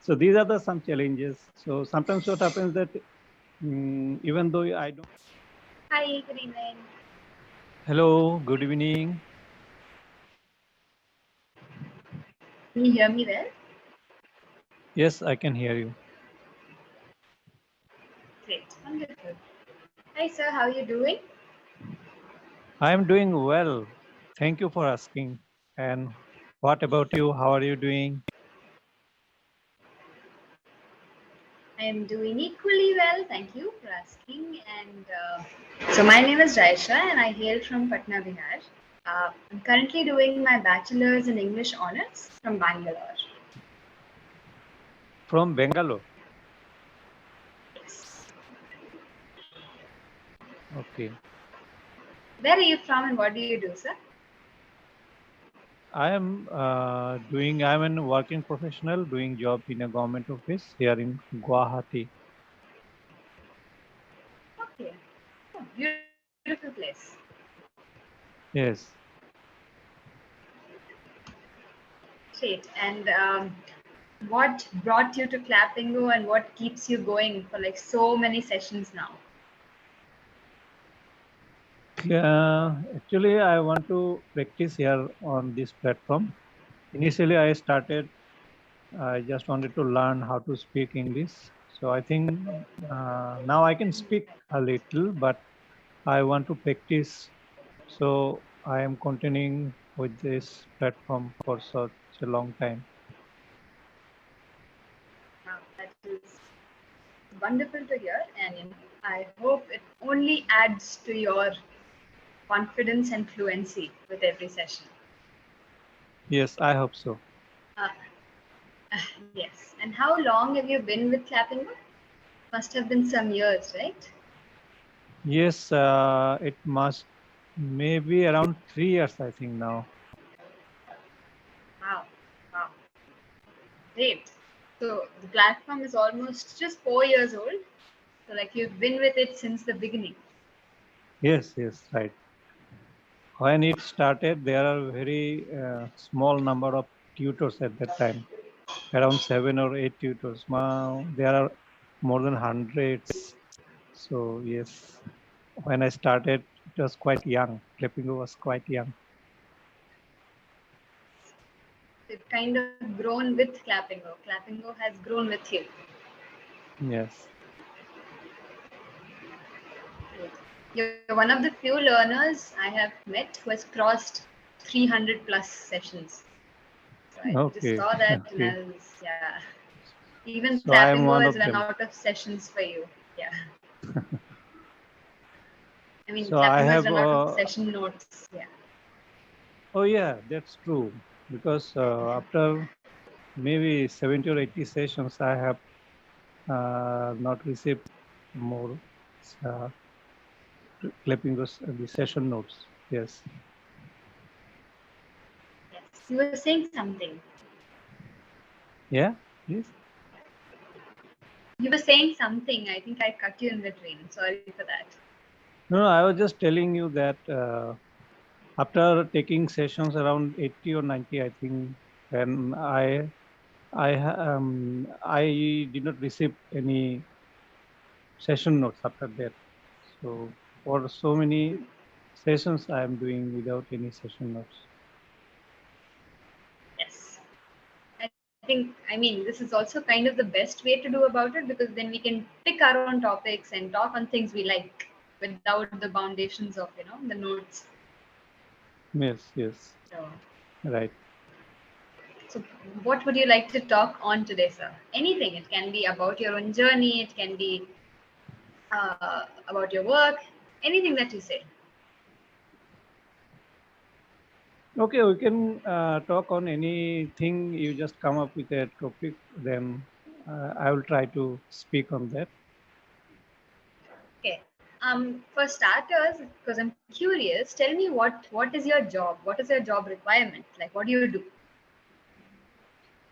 So these are the some challenges. So sometimes what happens that even though I don't. Hi, good evening. Hello, good evening. Can you hear me well? Yes, I can hear you. Great, wonderful. Hi, sir, how are you doing? I am doing well. Thank you for asking. And what about you? How are you doing? I am doing equally well, thank you for asking. And so, my name is Raisha, and I hail from Patna, Bihar. I'm currently doing my bachelor's in English honors from Bangalore. From Bangalore. Yes. Okay. Where are you from, and what do you do, sir? I am I'm a working professional doing job in a government office here in Guwahati. Okay. Oh, beautiful place. Yes. Great. And what brought you to Clappingo, and what keeps you going for like so many sessions now? Actually, I want to practice here on this platform. Initially, I just wanted to learn how to speak English. So I think now I can speak a little, but I want to practice. So I am continuing with this platform for such a long time. Wow, that is wonderful to hear, and I hope it only adds to your confidence and fluency with every session. Yes, I hope so. Uh, yes. And how long have you been with Clappingo? Must have been some years, right? Yes, it must maybe around 3 years, I think now. Wow, wow, great. So the platform is almost just 4 years old. So like you've been with it since the beginning. Yes, yes, right. When it started, there are very small number of tutors at that time, around 7 or 8 tutors. Now there are more than hundreds. So yes, when I started, it was quite young. Clappingo was quite young. You've kind of grown with Clappingo. Clappingo has grown with you. Yes. You're one of the few learners I have met who has crossed 300 plus sessions. So I just Okay. saw that and Okay. I was, yeah. Even So I am Clappingo one has of run them. out of sessions for you. Yeah. I mean, So I Clappingo has have. run out of session notes. Yeah. Oh yeah, that's true. Because after maybe 70 or 80 sessions, I have not received more uh, clipping the session notes. Yes. Yes. You were saying something. Yeah. Yes. You were saying something. I think I cut you in between. Sorry for that. No, I was just telling you that after taking sessions around 80 or 90, I think, when I did not receive any session notes after that. So for so many sessions, I am doing without any session notes. Yes. I think, I mean, this is also kind of the best way to do about it because then we can pick our own topics and talk on things we like without the foundations of, the notes. Yes. Yes. So, Right. so what would you like to talk on today, sir? Anything. It can be about your own journey, it can be about your work, anything that you say. Okay, we can talk on anything. You just come up with a topic, then I will try to speak on that. Okay. For starters, because I'm curious, tell me what is your job? What is your job requirement? Like, what do you do?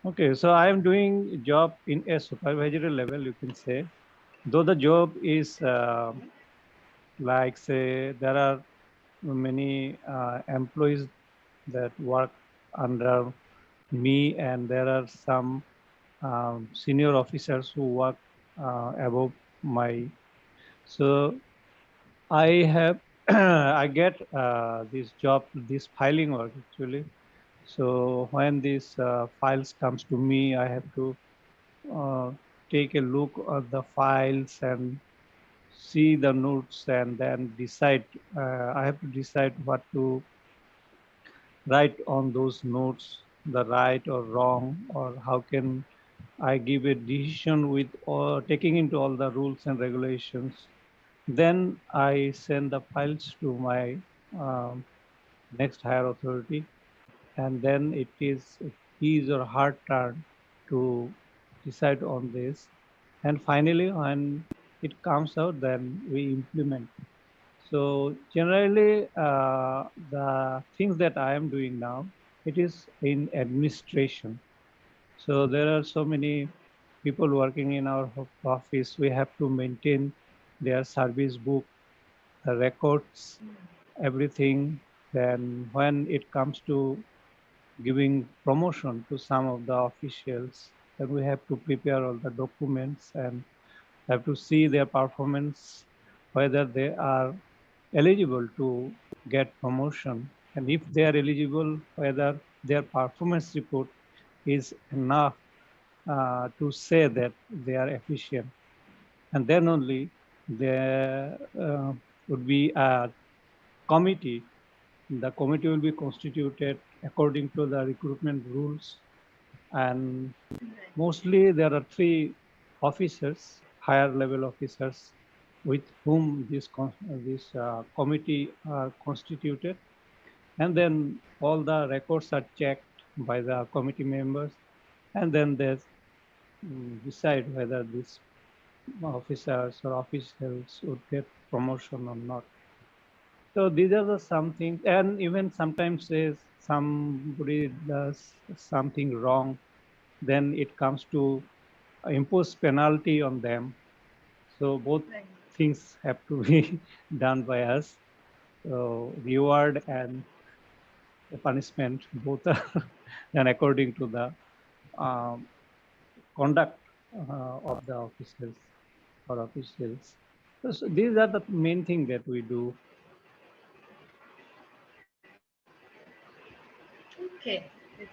Okay, so I am doing job in a supervisory level, you can say. Though the job is like say there are many employees that work under me, and there are some senior officers who work above my. So I have I get this job, this filing work actually. So when these files comes to me, I have to uh, take a look at the files and see the notes and then decide. I have to decide what to write on those notes, the right or wrong, or how can I give a decision with taking into all the rules and regulations. Then I send the files to my um, next higher authority, and then it is his or her turn to decide on this. And finally, when it comes out, then we implement. So generally, the things that I am doing now, it is in administration. So there are so many people working in our office. We have to maintain their service book, the records, everything. Then when it comes to giving promotion to some of the officials, then we have to prepare all the documents and have to see their performance, whether they are eligible to get promotion, and if they are eligible, whether their performance report is enough to say that they are efficient. And then only there would be a committee. The committee will be constituted according to the recruitment rules, and mostly there are three officers, higher level officers, with whom this committee are constituted, and then all the records are checked by the committee members, and then they decide whether these officers or officials would get promotion or not. So these are the some things, and even sometimes if somebody does something wrong, then it comes to impose penalty on them. So both things have to be done by us. So reward and punishment both are done according to the um, conduct of the officers or officials. So these are the main thing that we do. Okay,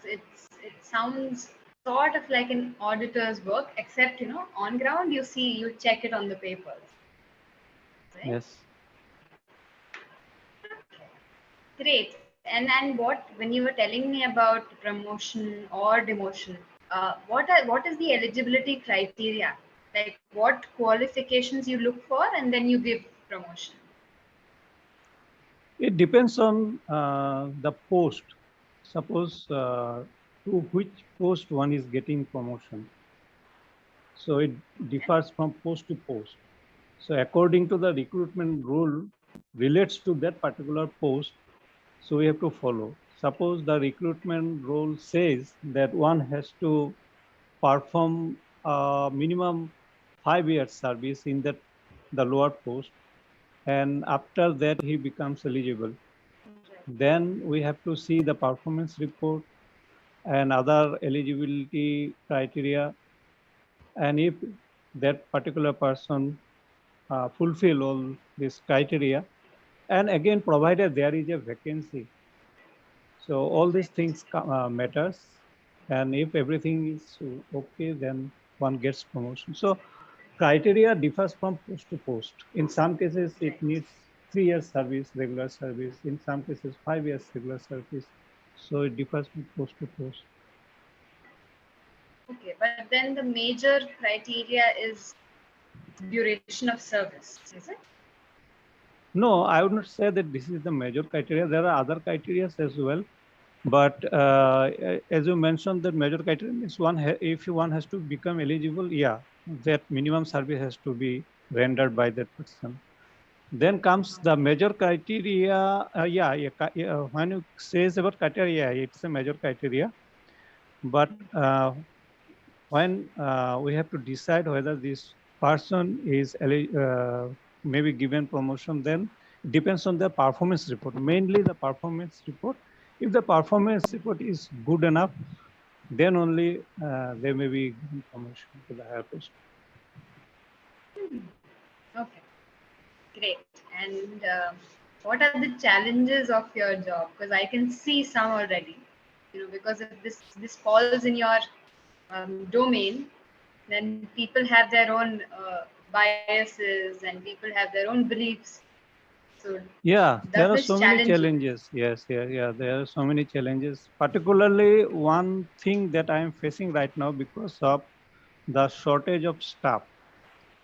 it sounds sort of like an auditor's work, except on ground you check it on the papers, right? Yes. Great. And what when you were telling me about promotion or demotion, what is the eligibility criteria? Like what qualifications you look for, and then you give promotion. It depends on the post. Suppose to which post one is getting promotion. So it differs from post to post. So according to the recruitment rule relates to that particular post, so we have to follow. Suppose the recruitment rule says that one has to perform minimum 5 years service in that the lower post, and after that he becomes eligible. Then we have to see the performance report and other eligibility criteria, and if that particular person fulfill all this criteria, and again provided there is a vacancy. So all these things matters, and if everything is okay, then one gets promotion. So criteria differs from post to post. In some cases it needs 3 years service, regular service. In some cases 5 years regular service. So it differs from post to post. Okay, but then the major criteria is duration of service, is it? No, I would not say that this is the major criteria. There are other criteria as well. But as you mentioned, the major criteria means if one has to become eligible, yeah, that minimum service has to be rendered by that person. Then comes the major criteria. When you says about criteria, it's a major criteria. But when we have to decide whether this person is maybe given promotion, then it depends on the performance report. Mainly the performance report. If the performance report is good enough, then only they may be given promotion to the higher post. Okay, great. And what are the challenges of your job? Because I can see some already. Because if this falls in your domain, then people have their own biases and people have their own beliefs. So Yeah, does there are this so many challenge you? challenges. Yes, yeah. There are so many challenges. Particularly one thing that I am facing right now because of the shortage of staff.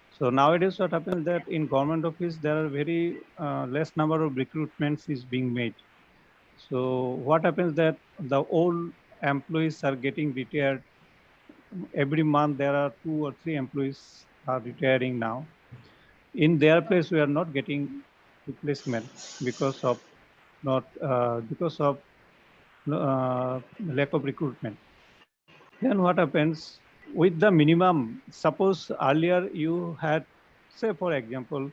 So nowadays, what happens that in government office there are very less number of recruitments is being made. So what happens that the old employees are getting retired. Every month there are 2 or 3 employees are retiring now. In their place, we are not getting replacement because of not because of lack of recruitment. Then what happens with the minimum? Suppose earlier you had, say for example,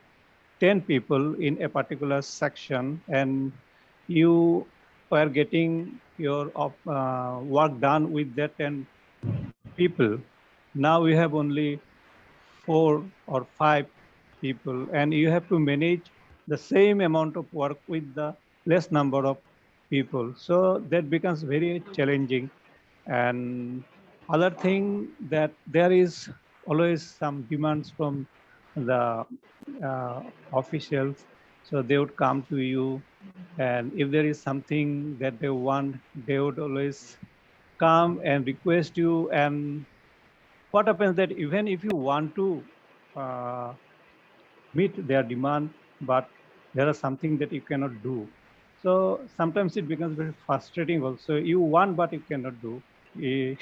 10 people in a particular section, and you were getting your work done with that 10 people. Now we have only 4 or 5 people, and you have to manage the same amount of work with the less number of people. So that becomes very challenging. And other thing that there is always some demands from the officials. So they would come to you, and if there is something that they want, they would always come and request you. And what happens that even if you want to uh, meet their demand, but there is something that you cannot do. So sometimes it becomes very frustrating also. You want, but you cannot do. Eh,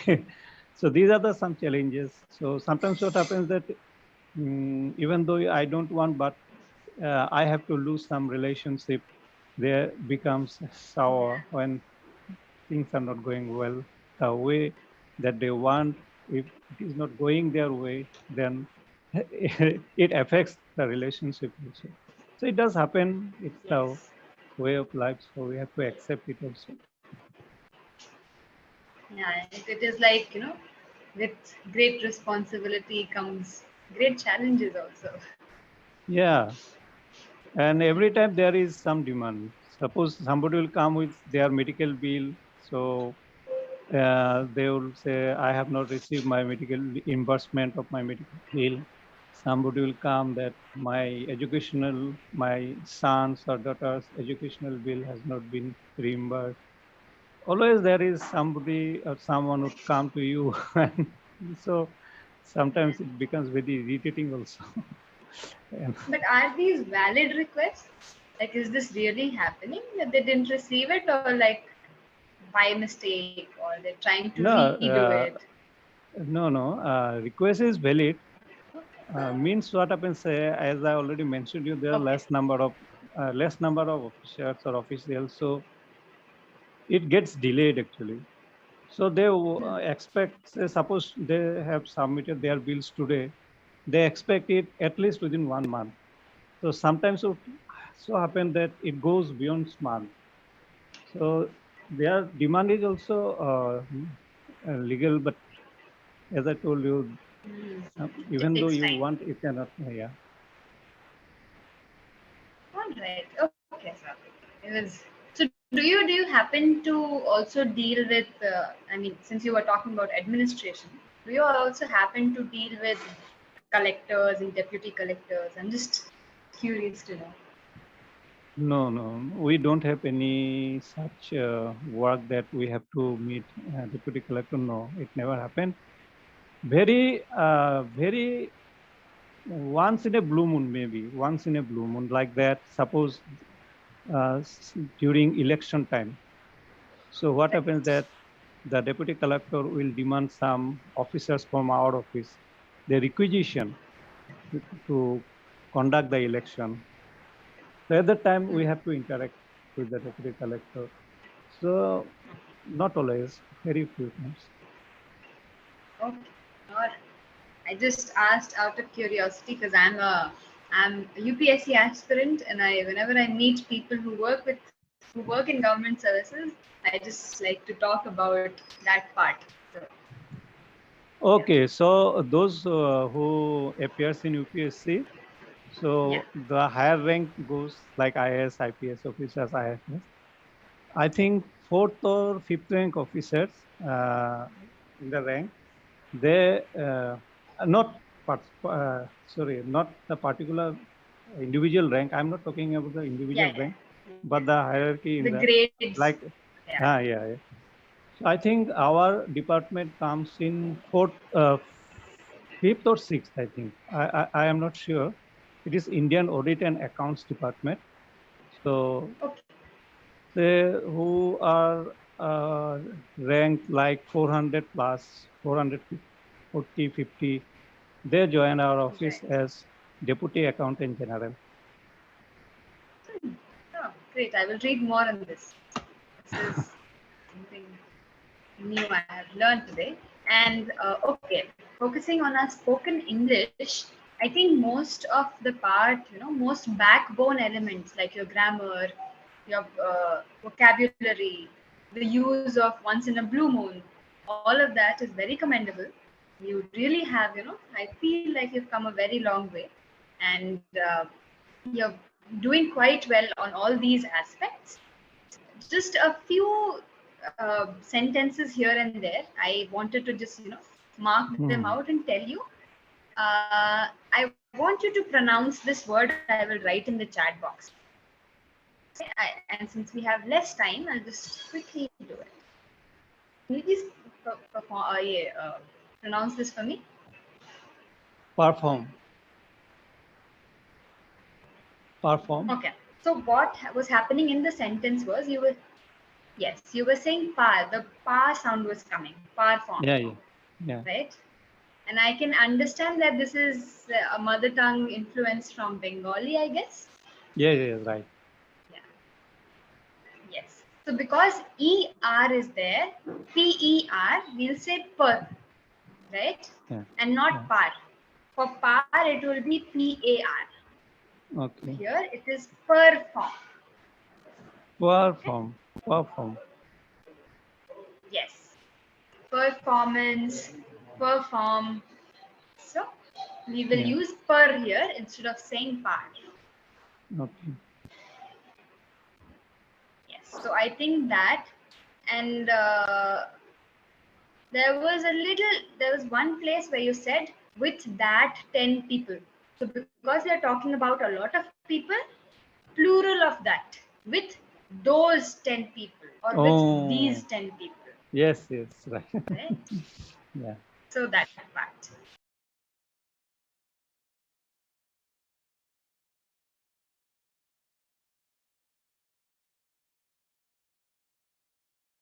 so these are the some challenges. So sometimes what happens that even though I don't want, but I have to lose some relationship. There becomes sour when things are not going well the way that they want. If it is not going their way, then it affects the relationship also. So it does happen. It's the Yes. way of life. So we have to accept it also. Yeah, it is like, with great responsibility comes great challenges also. Yeah. And every time there is some demand. Suppose somebody will come with their medical bill. So they will say, I have not received my medical reimbursement of my medical bill. Somebody will come that my son's or daughter's educational bill has not been reimbursed. Always there is somebody or someone would come to you. And so sometimes it becomes very irritating also. And But are these valid requests? Like, is this really happening that they didn't receive it, or like by mistake, or they're trying to no, redo it? no. Request is valid. Means what happens, as I already mentioned you, there are Okay. less number of officers or officials, so it gets delayed actually. So they expect, say, suppose they have submitted their bills today, they expect it at least within 1 month. So sometimes it so happen that it goes beyond month. So their demand is also legal, but as I told you, Mm. It even though takes you time. want, you cannot. Yeah. All right. Okay, sir. It was. So, do you happen to also deal with? I mean, since you were talking about administration, do you also happen to deal with collectors and deputy collectors? I'm just curious to know. No. We don't have any such work that we have to meet deputy collector. No, it never happened. Very once in a blue moon, maybe once in a blue moon, like that. Suppose during election time. So what happens Right. that the deputy collector will demand some officers from our office, the requisition to conduct the election. So at that time, we have to interact with the deputy collector. So not always, very few times. Okay. All right. I just asked out of curiosity because I'm a UPSC aspirant, and I whenever I meet people who work in government services, I just like to talk about that part. So Okay, so those who appears in UPSC, Yeah. so the higher rank goes like IAS, IPS officers, IFS. I think fourth or fifth rank officers in the rank, they not sorry, not the particular individual rank. I'm not talking about the individual Yeah. rank, Yeah. but the hierarchy in The the grades. like. Yeah. Yeah. So I think our department comes in fifth or sixth. I think I am not sure. It is Indian Audit and Accounts Department. So Okay. they who are ranked like 400 plus, 440, 50, they join our office Right. as Deputy Accountant General. Oh, great. I will read more on this. This is something new I have learned today. And okay, focusing on our spoken English, I think most of the part, most backbone elements like your grammar, your vocabulary, the use of once in a blue moon, all of that is very commendable. You really have, I feel like you've come a very long way, and you're doing quite well on all these aspects. Just a few sentences here and there. I wanted to just mark them Hmm. out and tell you. I want you to pronounce this word. I will write in the chat box. Okay, and since we have less time, I'll just quickly do it. Can you please pronounce this for me? Perform. Perform. Okay. So what was happening in the sentence was you were saying par. The par sound was coming. Par form, Yeah. right? And I can understand that this is a mother tongue influence from Bengali, I guess. Right. Yeah. Yes. So because ER is there, PER, we'll say per, right? Yeah. And not Yeah. par. For par, it will be PAR. So Okay. here it is perform. Okay? Perform. Perform. Yes. Performance, perform. So we will Yeah. use per here instead of saying par. Okay. Yes. So I think that, and there was one place where you said with that 10 people. So because we are talking about a lot of people, plural of that, with those 10 people or with these Oh, 10 people, yes. Right. right? Yeah. So that part.